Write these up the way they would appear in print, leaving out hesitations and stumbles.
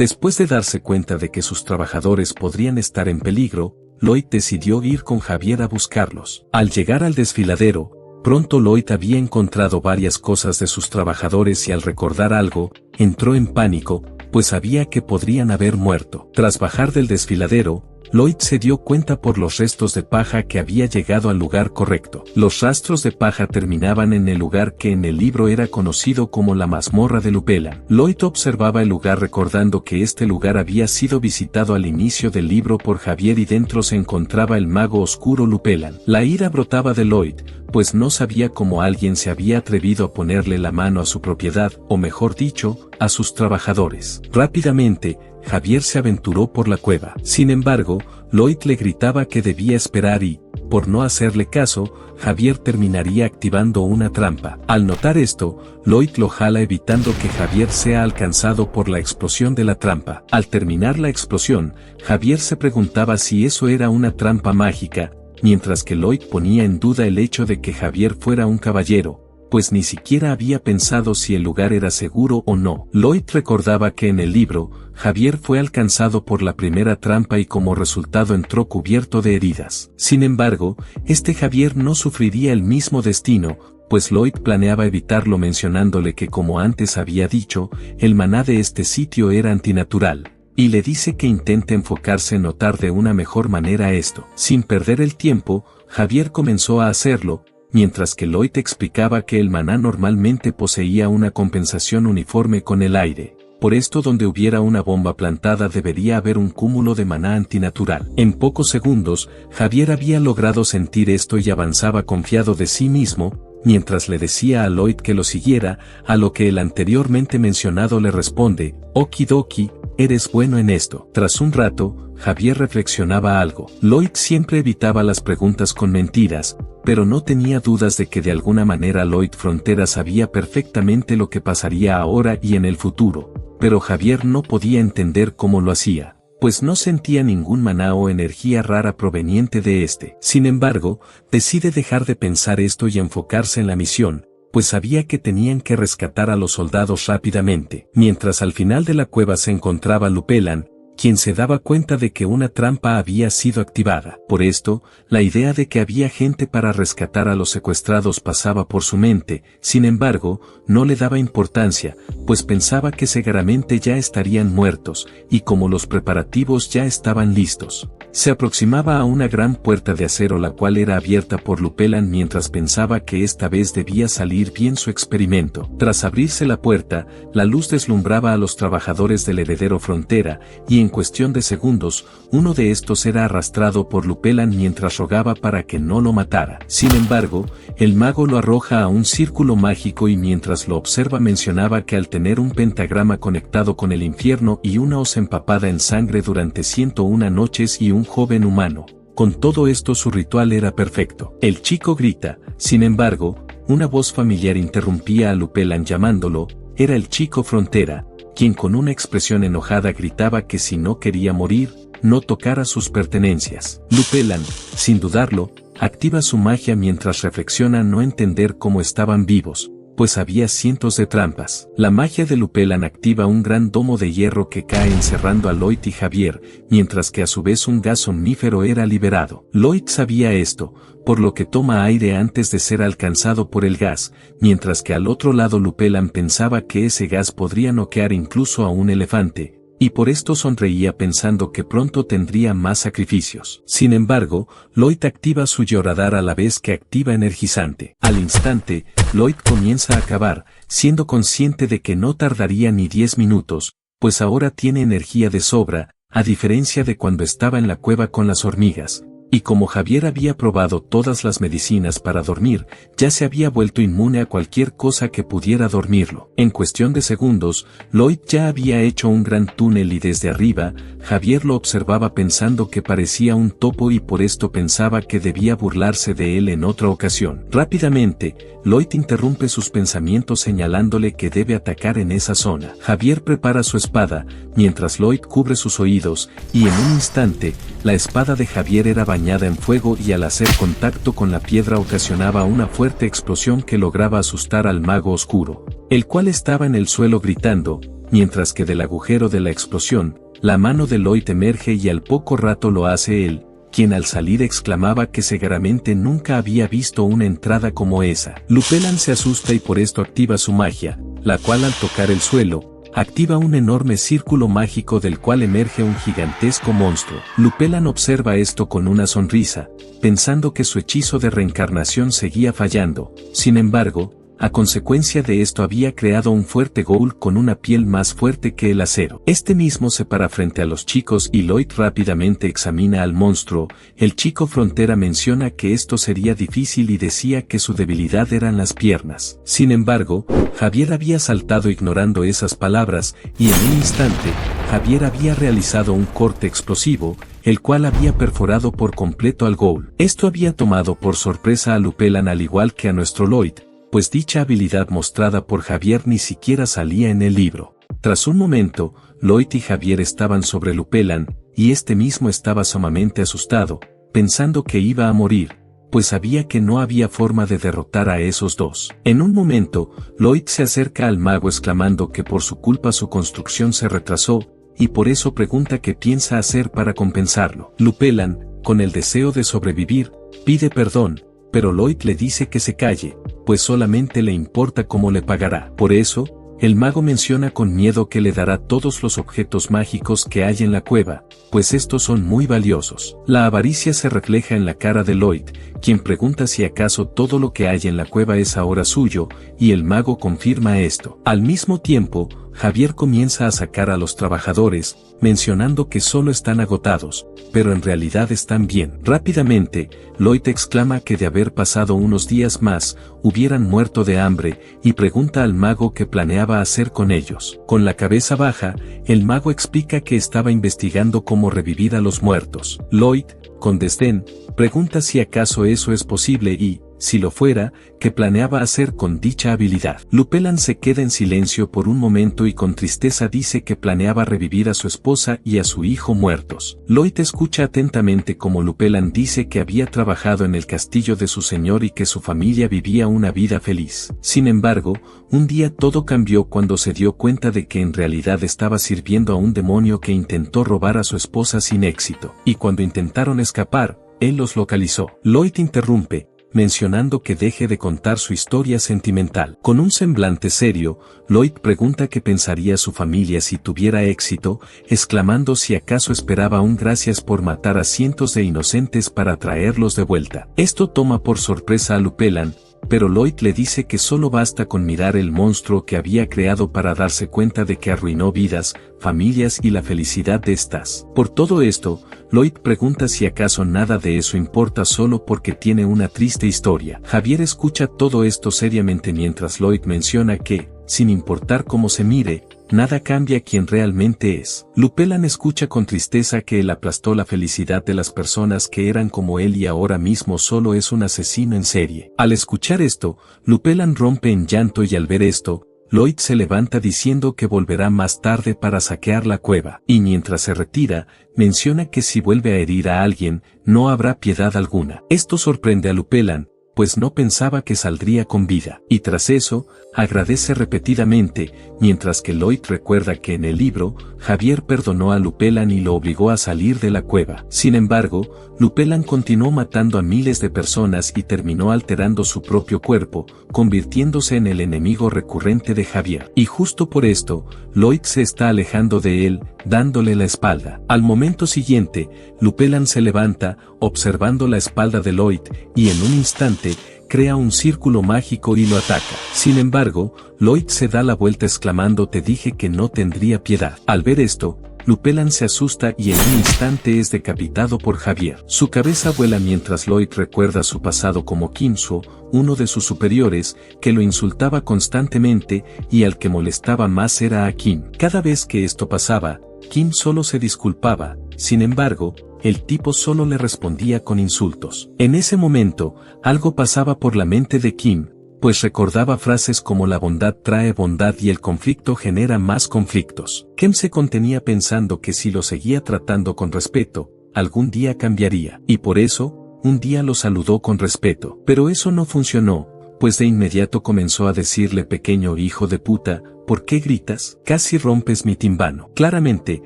Después de darse cuenta de que sus trabajadores podrían estar en peligro, Lloyd decidió ir con Javier a buscarlos. Al llegar al desfiladero, pronto Lloyd había encontrado varias cosas de sus trabajadores y al recordar algo, entró en pánico, pues sabía que podrían haber muerto. Tras bajar del desfiladero, Lloyd se dio cuenta por los restos de paja que había llegado al lugar correcto. Los rastros de paja terminaban en el lugar que en el libro era conocido como la mazmorra de Lupelan. Lloyd observaba el lugar recordando que este lugar había sido visitado al inicio del libro por Javier y dentro se encontraba el mago oscuro Lupelan. La ira brotaba de Lloyd, pues no sabía cómo alguien se había atrevido a ponerle la mano a su propiedad, o mejor dicho, a sus trabajadores. Rápidamente, Javier se aventuró por la cueva. Sin embargo, Lloyd le gritaba que debía esperar y, por no hacerle caso, Javier terminaría activando una trampa. Al notar esto, Lloyd lo jala evitando que Javier sea alcanzado por la explosión de la trampa. Al terminar la explosión, Javier se preguntaba si eso era una trampa mágica, mientras que Lloyd ponía en duda el hecho de que Javier fuera un caballero, pues ni siquiera había pensado si el lugar era seguro o no. Lloyd recordaba que en el libro, Javier fue alcanzado por la primera trampa y como resultado entró cubierto de heridas. Sin embargo, este Javier no sufriría el mismo destino, pues Lloyd planeaba evitarlo mencionándole que como antes había dicho, el maná de este sitio era antinatural. Y le dice que intente enfocarse en notar de una mejor manera esto. Sin perder el tiempo, Javier comenzó a hacerlo, mientras que Lloyd explicaba que el maná normalmente poseía una compensación uniforme con el aire. Por esto donde hubiera una bomba plantada debería haber un cúmulo de maná antinatural. En pocos segundos, Javier había logrado sentir esto y avanzaba confiado de sí mismo, mientras le decía a Lloyd que lo siguiera, a lo que el anteriormente mencionado le responde, okidoki, eres bueno en esto. Tras un rato, Javier reflexionaba algo. Lloyd siempre evitaba las preguntas con mentiras, pero no tenía dudas de que de alguna manera Lloyd Frontera sabía perfectamente lo que pasaría ahora y en el futuro, pero Javier no podía entender cómo lo hacía, pues no sentía ningún maná o energía rara proveniente de este. Sin embargo, decide dejar de pensar esto y enfocarse en la misión, pues sabía que tenían que rescatar a los soldados rápidamente. Mientras al final de la cueva se encontraba Lupelan, quien se daba cuenta de que una trampa había sido activada. Por esto, la idea de que había gente para rescatar a los secuestrados pasaba por su mente, sin embargo, no le daba importancia, pues pensaba que seguramente ya estarían muertos, y como los preparativos ya estaban listos. Se aproximaba a una gran puerta de acero la cual era abierta por Lupelan mientras pensaba que esta vez debía salir bien su experimento. Tras abrirse la puerta, la luz deslumbraba a los trabajadores del heredero Frontera, y en cuestión de segundos, uno de estos era arrastrado por Lupelan mientras rogaba para que no lo matara. Sin embargo, el mago lo arroja a un círculo mágico y mientras lo observa mencionaba que al tener un pentagrama conectado con el infierno y una hoz empapada en sangre durante 101 noches y un joven humano, con todo esto su ritual era perfecto. El chico grita, sin embargo, una voz familiar interrumpía a Lupelan llamándolo, era el chico Frontera, quien con una expresión enojada gritaba que si no quería morir, no tocara sus pertenencias. Lupelan, sin dudarlo, activa su magia mientras reflexiona no entender cómo estaban vivos, pues había cientos de trampas. La magia de Lupelan activa un gran domo de hierro que cae encerrando a Lloyd y Javier, mientras que a su vez un gas somnífero era liberado. Lloyd sabía esto, por lo que toma aire antes de ser alcanzado por el gas, mientras que al otro lado Lupelan pensaba que ese gas podría noquear incluso a un elefante, y por esto sonreía pensando que pronto tendría más sacrificios. Sin embargo, Lloyd activa su Yoradar a la vez que activa energizante. Al instante, Lloyd comienza a cavar, siendo consciente de que no tardaría ni 10 minutos, pues ahora tiene energía de sobra, a diferencia de cuando estaba en la cueva con las hormigas. Y como Javier había probado todas las medicinas para dormir, ya se había vuelto inmune a cualquier cosa que pudiera dormirlo. En cuestión de segundos, Lloyd ya había hecho un gran túnel y desde arriba, Javier lo observaba pensando que parecía un topo y por esto pensaba que debía burlarse de él en otra ocasión. Rápidamente, Lloyd interrumpe sus pensamientos señalándole que debe atacar en esa zona. Javier prepara su espada, mientras Lloyd cubre sus oídos, y en un instante, la espada de Javier era bañada en fuego y al hacer contacto con la piedra ocasionaba una fuerte explosión que lograba asustar al mago oscuro, el cual estaba en el suelo gritando, mientras que del agujero de la explosión, la mano de Lloyd emerge y al poco rato lo hace él, quien al salir exclamaba que seguramente nunca había visto una entrada como esa. Lupelan se asusta y por esto activa su magia, la cual al tocar el suelo, activa un enorme círculo mágico del cual emerge un gigantesco monstruo. Lupelan observa esto con una sonrisa, pensando que su hechizo de reencarnación seguía fallando. Sin embargo, a consecuencia de esto había creado un fuerte ghoul con una piel más fuerte que el acero. Este mismo se para frente a los chicos y Lloyd rápidamente examina al monstruo. El chico frontera menciona que esto sería difícil y decía que su debilidad eran las piernas. Sin embargo, Javier había saltado ignorando esas palabras y en un instante, Javier había realizado un corte explosivo, el cual había perforado por completo al ghoul. Esto había tomado por sorpresa a Lupelan al igual que a nuestro Lloyd, pues dicha habilidad mostrada por Javier ni siquiera salía en el libro. Tras un momento, Lloyd y Javier estaban sobre Lupelan, y este mismo estaba sumamente asustado, pensando que iba a morir, pues sabía que no había forma de derrotar a esos dos. En un momento, Lloyd se acerca al mago exclamando que por su culpa su construcción se retrasó, y por eso pregunta qué piensa hacer para compensarlo. Lupelan, con el deseo de sobrevivir, pide perdón, pero Lloyd le dice que se calle, pues solamente le importa cómo le pagará. Por eso, el mago menciona con miedo que le dará todos los objetos mágicos que hay en la cueva, pues estos son muy valiosos. La avaricia se refleja en la cara de Lloyd, quien pregunta si acaso todo lo que hay en la cueva es ahora suyo, y el mago confirma esto. Al mismo tiempo, Javier comienza a sacar a los trabajadores, mencionando que solo están agotados, pero en realidad están bien. Rápidamente, Lloyd exclama que de haber pasado unos días más, hubieran muerto de hambre, y pregunta al mago qué planeaba hacer con ellos. Con la cabeza baja, el mago explica que estaba investigando cómo revivir a los muertos. Lloyd, con desdén, pregunta si acaso eso es posible y, si lo fuera, ¿qué planeaba hacer con dicha habilidad? Lupelan se queda en silencio por un momento y con tristeza dice que planeaba revivir a su esposa y a su hijo muertos. Lloyd escucha atentamente como Lupelan dice que había trabajado en el castillo de su señor y que su familia vivía una vida feliz. Sin embargo, un día todo cambió cuando se dio cuenta de que en realidad estaba sirviendo a un demonio que intentó robar a su esposa sin éxito. Y cuando intentaron escapar, él los localizó. Lloyd interrumpe, mencionando que deje de contar su historia sentimental. Con un semblante serio, Lloyd pregunta qué pensaría su familia si tuviera éxito, exclamando si acaso esperaba un gracias por matar a cientos de inocentes para traerlos de vuelta. Esto toma por sorpresa a Lupelan, pero Lloyd le dice que solo basta con mirar el monstruo que había creado para darse cuenta de que arruinó vidas, familias y la felicidad de estas. Por todo esto, Lloyd pregunta si acaso nada de eso importa solo porque tiene una triste historia. Javier escucha todo esto seriamente mientras Lloyd menciona que, sin importar cómo se mire, nada cambia quien realmente es. Lupelan escucha con tristeza que él aplastó la felicidad de las personas que eran como él y ahora mismo solo es un asesino en serie. Al escuchar esto, Lupelan rompe en llanto y al ver esto, Lloyd se levanta diciendo que volverá más tarde para saquear la cueva. Y mientras se retira, menciona que si vuelve a herir a alguien, no habrá piedad alguna. Esto sorprende a Lupelan, pues no pensaba que saldría con vida. Y tras eso, agradece repetidamente, mientras que Lloyd recuerda que en el libro, Javier perdonó a Lupelan y lo obligó a salir de la cueva. Sin embargo, Lupelan continuó matando a miles de personas y terminó alterando su propio cuerpo, convirtiéndose en el enemigo recurrente de Javier. Y justo por esto, Lloyd se está alejando de él, dándole la espalda. Al momento siguiente, Lupelan se levanta, observando la espalda de Lloyd, y en un instante, crea un círculo mágico y lo ataca. Sin embargo, Lloyd se da la vuelta exclamando te dije que no tendría piedad. Al ver esto, Lupelan se asusta y en un instante es decapitado por Javier. Su cabeza vuela mientras Lloyd recuerda su pasado como Kinsuo, uno de sus superiores, que lo insultaba constantemente y al que molestaba más era a Kim. Cada vez que esto pasaba, Kim solo se disculpaba, sin embargo, el tipo solo le respondía con insultos. En ese momento, algo pasaba por la mente de Kim, pues recordaba frases como la bondad trae bondad y el conflicto genera más conflictos. Kim se contenía pensando que si lo seguía tratando con respeto, algún día cambiaría. Y por eso, un día lo saludó con respeto. Pero eso no funcionó, pues de inmediato comenzó a decirle pequeño hijo de puta, ¿por qué gritas? Casi rompes mi tímpano. Claramente,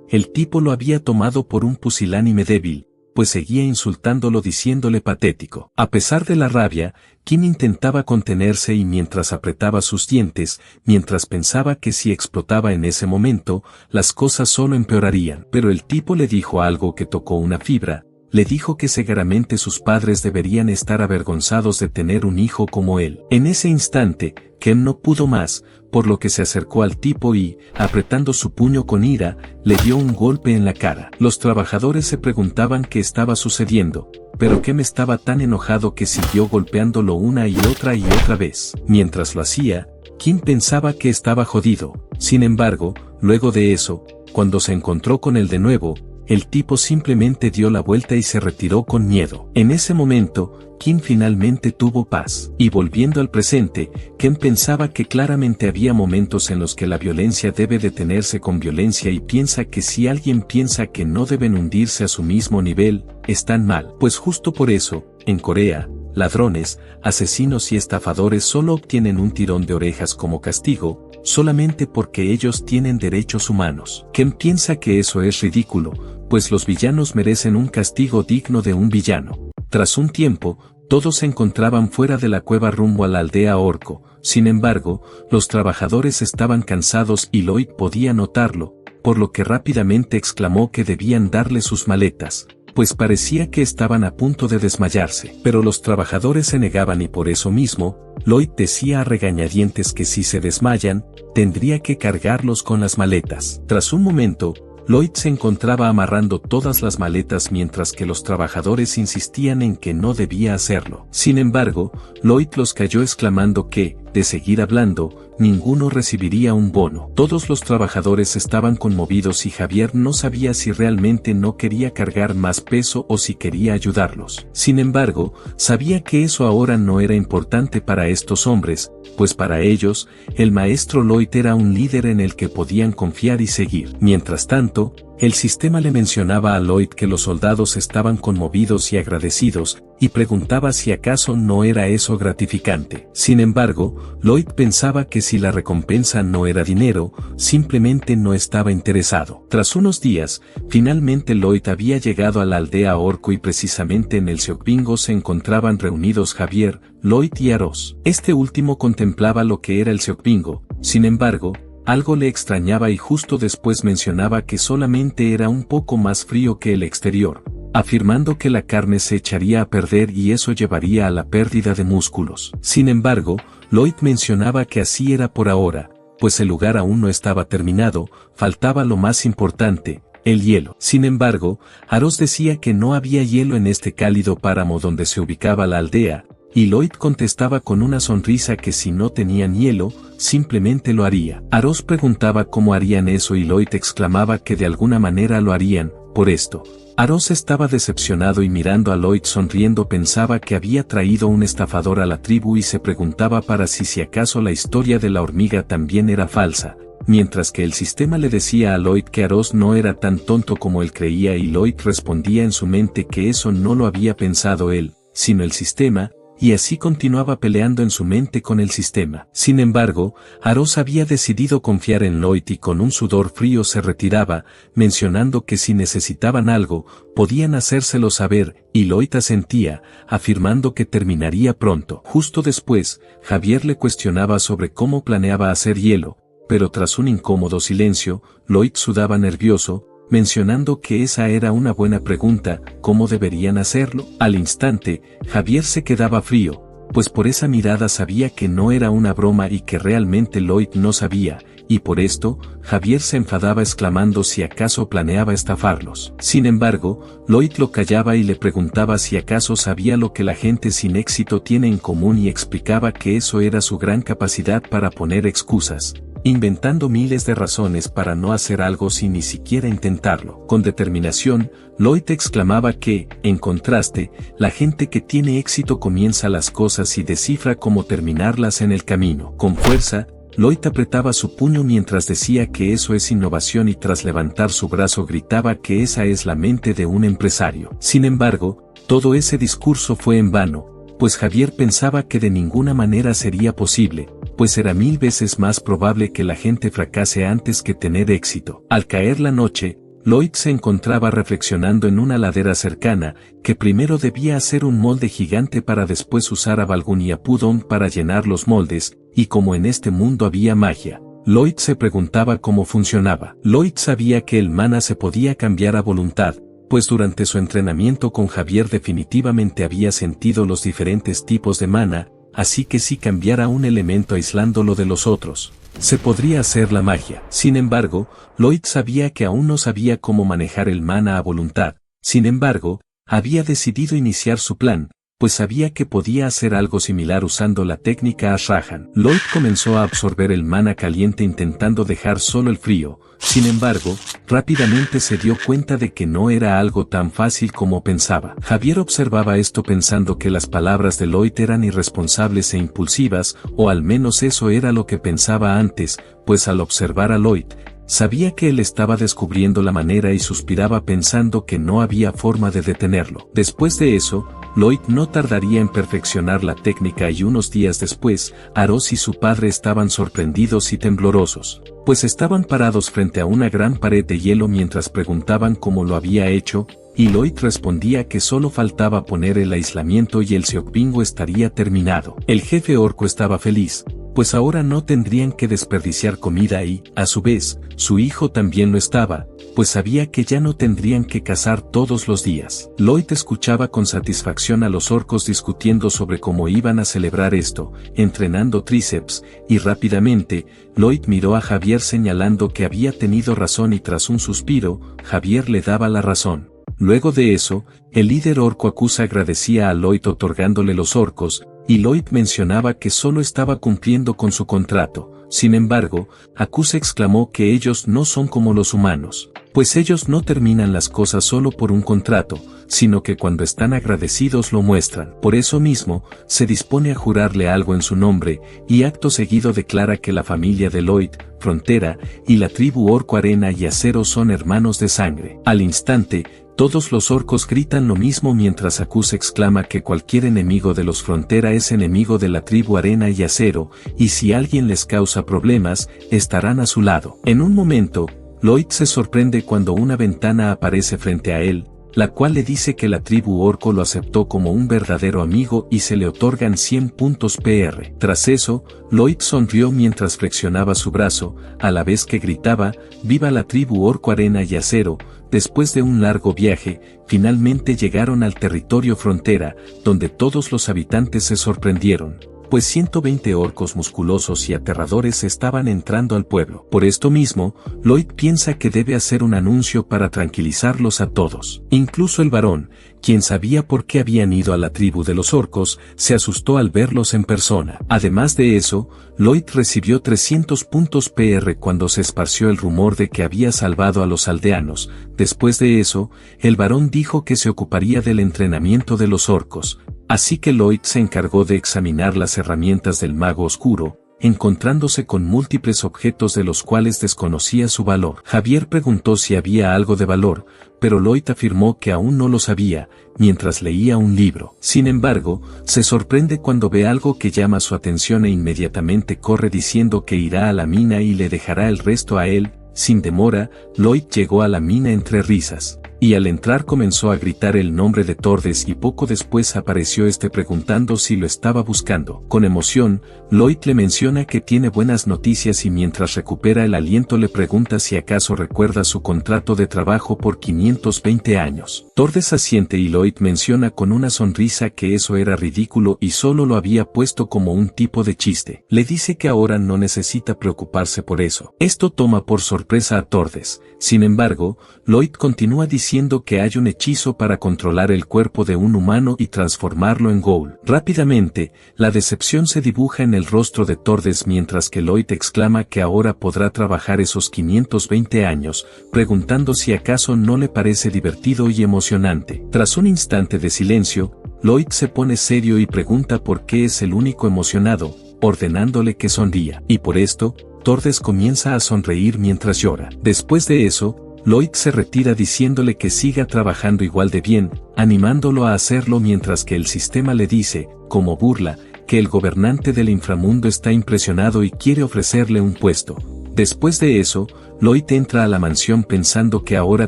el tipo lo había tomado por un pusilánime débil, pues seguía insultándolo diciéndole patético. A pesar de la rabia, Kim intentaba contenerse y mientras apretaba sus dientes, mientras pensaba que si explotaba en ese momento, las cosas solo empeorarían. Pero el tipo le dijo algo que tocó una fibra. Le dijo que seguramente sus padres deberían estar avergonzados de tener un hijo como él. En ese instante, Kim no pudo más, por lo que se acercó al tipo y, apretando su puño con ira, le dio un golpe en la cara. Los trabajadores se preguntaban qué estaba sucediendo, pero Kim estaba tan enojado que siguió golpeándolo una y otra vez. Mientras lo hacía, Kim pensaba que estaba jodido. Sin embargo, luego de eso, cuando se encontró con él de nuevo, el tipo simplemente dio la vuelta y se retiró con miedo. En ese momento, Kim finalmente tuvo paz. Y volviendo al presente, Kim pensaba que claramente había momentos en los que la violencia debe detenerse con violencia y piensa que si alguien piensa que no deben hundirse a su mismo nivel, están mal. Pues justo por eso, en Corea, ladrones, asesinos y estafadores solo obtienen un tirón de orejas como castigo, solamente porque ellos tienen derechos humanos. Kim piensa que eso es ridículo, pues los villanos merecen un castigo digno de un villano. Tras un tiempo, todos se encontraban fuera de la cueva rumbo a la aldea Orco. Sin embargo, los trabajadores estaban cansados y Lloyd podía notarlo, por lo que rápidamente exclamó que debían darle sus maletas, pues parecía que estaban a punto de desmayarse. Pero los trabajadores se negaban y por eso mismo, Lloyd decía a regañadientes que si se desmayan, tendría que cargarlos con las maletas. Tras un momento, Lloyd se encontraba amarrando todas las maletas mientras que los trabajadores insistían en que no debía hacerlo. Sin embargo, Lloyd los calló exclamando que, de seguir hablando, ninguno recibiría un bono. Todos los trabajadores estaban conmovidos y Javier no sabía si realmente no quería cargar más peso o si quería ayudarlos. Sin embargo, sabía que eso ahora no era importante para estos hombres, pues para ellos, el maestro Lloyd era un líder en el que podían confiar y seguir. Mientras tanto, el sistema le mencionaba a Lloyd que los soldados estaban conmovidos y agradecidos, y preguntaba si acaso no era eso gratificante. Sin embargo, Lloyd pensaba que si la recompensa no era dinero, simplemente no estaba interesado. Tras unos días, finalmente Lloyd había llegado a la aldea Orco y precisamente en el Seokbingo se encontraban reunidos Javier, Lloyd y Aros. Este último contemplaba lo que era el Seokbingo, sin embargo, algo le extrañaba y justo después mencionaba que solamente era un poco más frío que el exterior, afirmando que la carne se echaría a perder y eso llevaría a la pérdida de músculos. Sin embargo, Lloyd mencionaba que así era por ahora, pues el lugar aún no estaba terminado, faltaba lo más importante, el hielo. Sin embargo, Aros decía que no había hielo en este cálido páramo donde se ubicaba la aldea, y Lloyd contestaba con una sonrisa que si no tenían hielo, simplemente lo haría. Aros preguntaba cómo harían eso y Lloyd exclamaba que de alguna manera lo harían, por esto. Aros estaba decepcionado y mirando a Lloyd sonriendo pensaba que había traído un estafador a la tribu y se preguntaba para si acaso la historia de la hormiga también era falsa, mientras que el sistema le decía a Lloyd que Aros no era tan tonto como él creía y Lloyd respondía en su mente que eso no lo había pensado él, sino el sistema, y así continuaba peleando en su mente con el sistema. Sin embargo, Aros había decidido confiar en Lloyd y con un sudor frío se retiraba, mencionando que si necesitaban algo, podían hacérselo saber, y Lloyd asentía, afirmando que terminaría pronto. Justo después, Javier le cuestionaba sobre cómo planeaba hacer hielo, pero tras un incómodo silencio, Lloyd sudaba nervioso, mencionando que esa era una buena pregunta, ¿cómo deberían hacerlo? Al instante, Javier se quedaba frío, pues por esa mirada sabía que no era una broma y que realmente Lloyd no sabía, y por esto, Javier se enfadaba exclamando si acaso planeaba estafarlos. Sin embargo, Lloyd lo callaba y le preguntaba si acaso sabía lo que la gente sin éxito tiene en común y explicaba que eso era su gran capacidad para poner excusas, inventando miles de razones para no hacer algo sin ni siquiera intentarlo. Con determinación, Lloyd exclamaba que, en contraste, la gente que tiene éxito comienza las cosas y descifra cómo terminarlas en el camino. Con fuerza, Lloyd apretaba su puño mientras decía que eso es innovación y tras levantar su brazo gritaba que esa es la mente de un empresario. Sin embargo, todo ese discurso fue en vano, pues Javier pensaba que de ninguna manera sería posible, pues era 1000 veces más probable que la gente fracase antes que tener éxito. Al caer la noche, Lloyd se encontraba reflexionando en una ladera cercana, que primero debía hacer un molde gigante para después usar a Balgun y a Pudong para llenar los moldes, y como en este mundo había magia, Lloyd se preguntaba cómo funcionaba. Lloyd sabía que el mana se podía cambiar a voluntad, pues durante su entrenamiento con Javier definitivamente había sentido los diferentes tipos de mana, así que si cambiara un elemento aislándolo de los otros, se podría hacer la magia. Sin embargo, Lloyd sabía que aún no sabía cómo manejar el mana a voluntad. Sin embargo, había decidido iniciar su plan, pues sabía que podía hacer algo similar usando la técnica Ashrahan. Lloyd comenzó a absorber el mana caliente intentando dejar solo el frío. Sin embargo, rápidamente se dio cuenta de que no era algo tan fácil como pensaba. Javier observaba esto pensando que las palabras de Lloyd eran irresponsables e impulsivas, o al menos eso era lo que pensaba antes, pues al observar a Lloyd, sabía que él estaba descubriendo la manera y suspiraba pensando que no había forma de detenerlo. Después de eso, Lloyd no tardaría en perfeccionar la técnica y unos días después, Aros y su padre estaban sorprendidos y temblorosos, pues estaban parados frente a una gran pared de hielo mientras preguntaban cómo lo había hecho, y Lloyd respondía que solo faltaba poner el aislamiento y el Seokbingo estaría terminado. El jefe orco estaba feliz, pues ahora no tendrían que desperdiciar comida y, a su vez, su hijo también lo estaba, pues sabía que ya no tendrían que cazar todos los días. Lloyd escuchaba con satisfacción a los orcos discutiendo sobre cómo iban a celebrar esto, entrenando tríceps, y rápidamente, Lloyd miró a Javier señalando que había tenido razón y tras un suspiro, Javier le daba la razón. Luego de eso, el líder orco Akusa agradecía a Lloyd otorgándole los orcos, y Lloyd mencionaba que solo estaba cumpliendo con su contrato. Sin embargo, Akusa exclamó que ellos no son como los humanos, pues ellos no terminan las cosas solo por un contrato, sino que cuando están agradecidos lo muestran. Por eso mismo, se dispone a jurarle algo en su nombre, y acto seguido declara que la familia de Lloyd, Frontera, y la tribu Orco Arena y Acero son hermanos de sangre. Al instante, todos los orcos gritan lo mismo mientras Akusa exclama que cualquier enemigo de los Frontera es enemigo de la tribu Arena y Acero, y si alguien les causa problemas, estarán a su lado. En un momento, Lloyd se sorprende cuando una ventana aparece frente a él, la cual le dice que la tribu orco lo aceptó como un verdadero amigo y se le otorgan 100 puntos PR. Tras eso, Lloyd sonrió mientras flexionaba su brazo, a la vez que gritaba, «¡Viva la tribu orco Arena y Acero!». Después de un largo viaje, finalmente llegaron al territorio Frontera, donde todos los habitantes se sorprendieron, pues 120 orcos musculosos y aterradores estaban entrando al pueblo. Por esto mismo, Lloyd piensa que debe hacer un anuncio para tranquilizarlos a todos. Incluso el varón, quien sabía por qué habían ido a la tribu de los orcos, se asustó al verlos en persona. Además de eso, Lloyd recibió 300 puntos PR cuando se esparció el rumor de que había salvado a los aldeanos. Después de eso, el varón dijo que se ocuparía del entrenamiento de los orcos. Así que Lloyd se encargó de examinar las herramientas del mago oscuro, encontrándose con múltiples objetos de los cuales desconocía su valor. Javier preguntó si había algo de valor, pero Lloyd afirmó que aún no lo sabía, mientras leía un libro. Sin embargo, se sorprende cuando ve algo que llama su atención e inmediatamente corre diciendo que irá a la mina y le dejará el resto a él. Sin demora, Lloyd llegó a la mina entre risas, y al entrar comenzó a gritar el nombre de Tordes y poco después apareció este preguntando si lo estaba buscando. Con emoción, Lloyd le menciona que tiene buenas noticias y mientras recupera el aliento le pregunta si acaso recuerda su contrato de trabajo por 520 años. Tordes asiente y Lloyd menciona con una sonrisa que eso era ridículo y solo lo había puesto como un tipo de chiste. Le dice que ahora no necesita preocuparse por eso. Esto toma por sorpresa a Tordes. Sin embargo, Lloyd continúa diciendo que hay un hechizo para controlar el cuerpo de un humano y transformarlo en ghoul. Rápidamente, la decepción se dibuja en el rostro de Tordes mientras que Lloyd exclama que ahora podrá trabajar esos 520 años, preguntando si acaso no le parece divertido y emocionante. Tras un instante de silencio, Lloyd se pone serio y pregunta por qué es el único emocionado, ordenándole que sonría. Y por esto, Tordes comienza a sonreír mientras llora. Después de eso, Lloyd se retira diciéndole que siga trabajando igual de bien, animándolo a hacerlo mientras que el sistema le dice, como burla, que el gobernante del inframundo está impresionado y quiere ofrecerle un puesto. Después de eso, Lloyd entra a la mansión pensando que ahora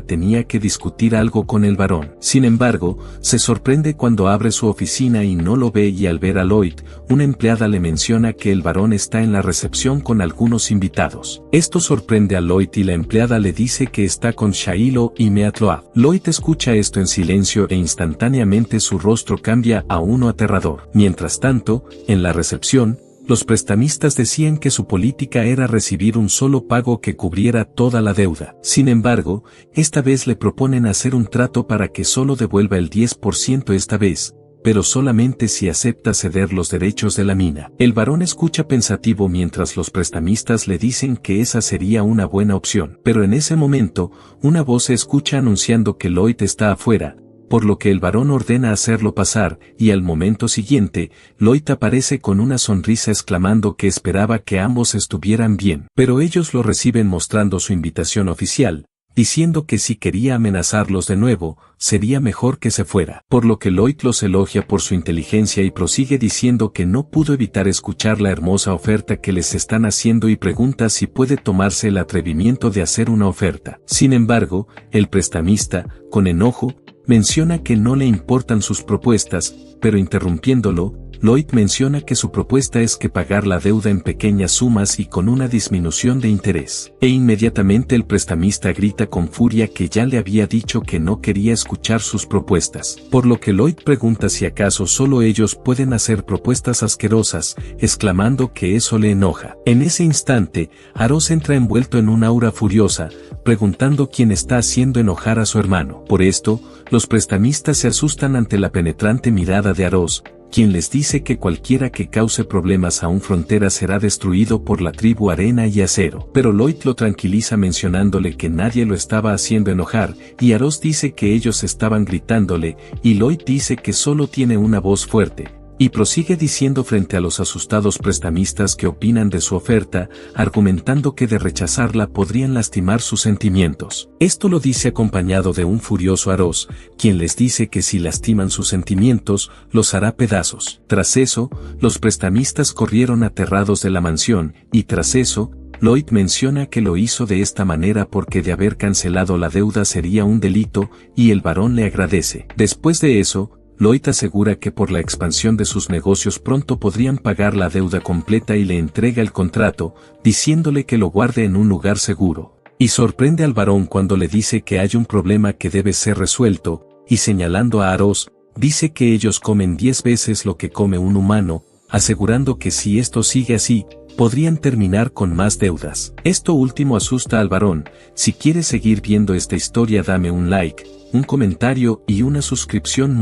tenía que discutir algo con el varón. Sin embargo, se sorprende cuando abre su oficina y no lo ve, y al ver a Lloyd, una empleada le menciona que el varón está en la recepción con algunos invitados. Esto sorprende a Lloyd y la empleada le dice que está con Shiloh y Meatloaf. Lloyd escucha esto en silencio e instantáneamente su rostro cambia a uno aterrador. Mientras tanto, en la recepción, los prestamistas decían que su política era recibir un solo pago que cubriera toda la deuda. Sin embargo, esta vez le proponen hacer un trato para que solo devuelva el 10% esta vez, pero solamente si acepta ceder los derechos de la mina. El varón escucha pensativo mientras los prestamistas le dicen que esa sería una buena opción. Pero en ese momento, una voz se escucha anunciando que Lloyd está afuera, por lo que el varón ordena hacerlo pasar, y al momento siguiente, Lloyd aparece con una sonrisa exclamando que esperaba que ambos estuvieran bien. Pero ellos lo reciben mostrando su invitación oficial, diciendo que si quería amenazarlos de nuevo, sería mejor que se fuera. Por lo que Lloyd los elogia por su inteligencia y prosigue diciendo que no pudo evitar escuchar la hermosa oferta que les están haciendo y pregunta si puede tomarse el atrevimiento de hacer una oferta. Sin embargo, el prestamista, con enojo, menciona que no le importan sus propuestas, pero interrumpiéndolo, Lloyd menciona que su propuesta es que pagar la deuda en pequeñas sumas y con una disminución de interés. E inmediatamente el prestamista grita con furia que ya le había dicho que no quería escuchar sus propuestas. Por lo que Lloyd pregunta si acaso solo ellos pueden hacer propuestas asquerosas, exclamando que eso le enoja. En ese instante, Aros entra envuelto en un aura furiosa, preguntando quién está haciendo enojar a su hermano. Por esto, los prestamistas se asustan ante la penetrante mirada de Aros, quien les dice que cualquiera que cause problemas a un frontera será destruido por la tribu Arena y Acero. Pero Lloyd lo tranquiliza mencionándole que nadie lo estaba haciendo enojar, y Aros dice que ellos estaban gritándole, y Lloyd dice que solo tiene una voz fuerte, y prosigue diciendo frente a los asustados prestamistas que opinan de su oferta, argumentando que de rechazarla podrían lastimar sus sentimientos. Esto lo dice acompañado de un furioso Aros, quien les dice que si lastiman sus sentimientos, los hará pedazos. Tras eso, los prestamistas corrieron aterrados de la mansión, y tras eso, Lloyd menciona que lo hizo de esta manera porque de haber cancelado la deuda sería un delito, y el varón le agradece. Después de eso, Lloyd asegura que por la expansión de sus negocios pronto podrían pagar la deuda completa y le entrega el contrato, diciéndole que lo guarde en un lugar seguro. Y sorprende al varón cuando le dice que hay un problema que debe ser resuelto, y señalando a Aros, dice que ellos comen 10 veces lo que come un humano, asegurando que si esto sigue así, podrían terminar con más deudas. Esto último asusta al varón. Si quieres seguir viendo esta historia, dame un like, un comentario y una suscripción.